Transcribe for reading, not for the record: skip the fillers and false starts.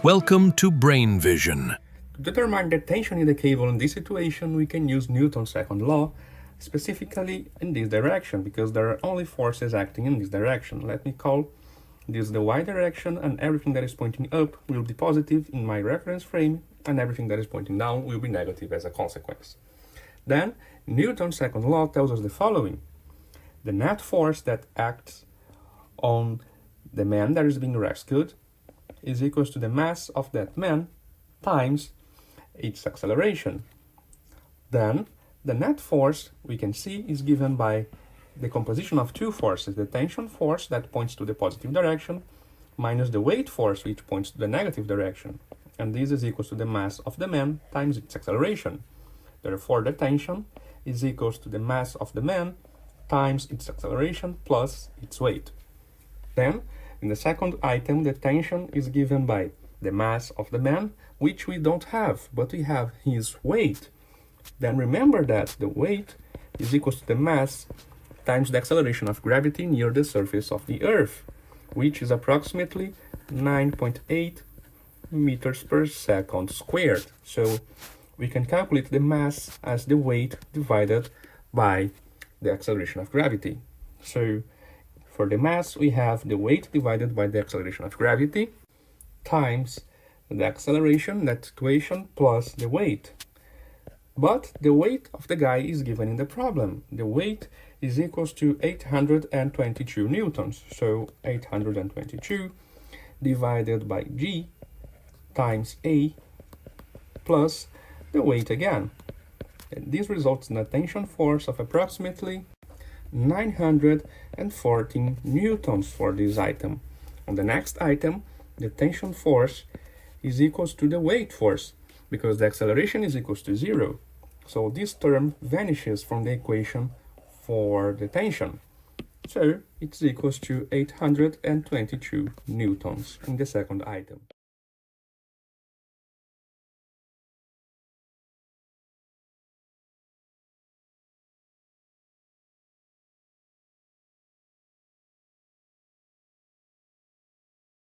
Welcome to Brain Vision. To determine the tension in the cable in this situation, we can use Newton's second law, specifically in this direction, because there are only forces acting in this direction. Let me call this the y direction, and everything that is pointing up will be positive in my reference frame, and everything that is pointing down will be negative as a consequence. Then, Newton's second law tells us the following. The net force that acts on the man that is being rescued is equals to the mass of that man times its acceleration. Then, the net force we can see is given by the composition of two forces, the tension force that points to the positive direction minus the weight force which points to the negative direction. And this is equals to the mass of the man times its acceleration. Therefore, the tension is equals to the mass of the man times its acceleration plus its weight. Then, in the second item, the tension is given by the mass of the man, which we don't have, but we have his weight. Then remember that the weight is equals to the mass times the acceleration of gravity near the surface of the Earth, which is approximately 9.8 meters per second squared. So we can calculate the mass as the weight divided by the acceleration of gravity. So for the mass, we have the weight divided by the acceleration of gravity times the acceleration, that equation, plus the weight. But the weight of the guy is given in the problem. The weight is equals to 822 newtons. So 822 divided by G times A plus the weight again. And this results in a tension force of approximately 914 newtons for this item. On the next item, the tension force is equals to the weight force, because the acceleration is equals to 0. So this term vanishes from the equation for the tension. So it's equals to 822 newtons in the second item.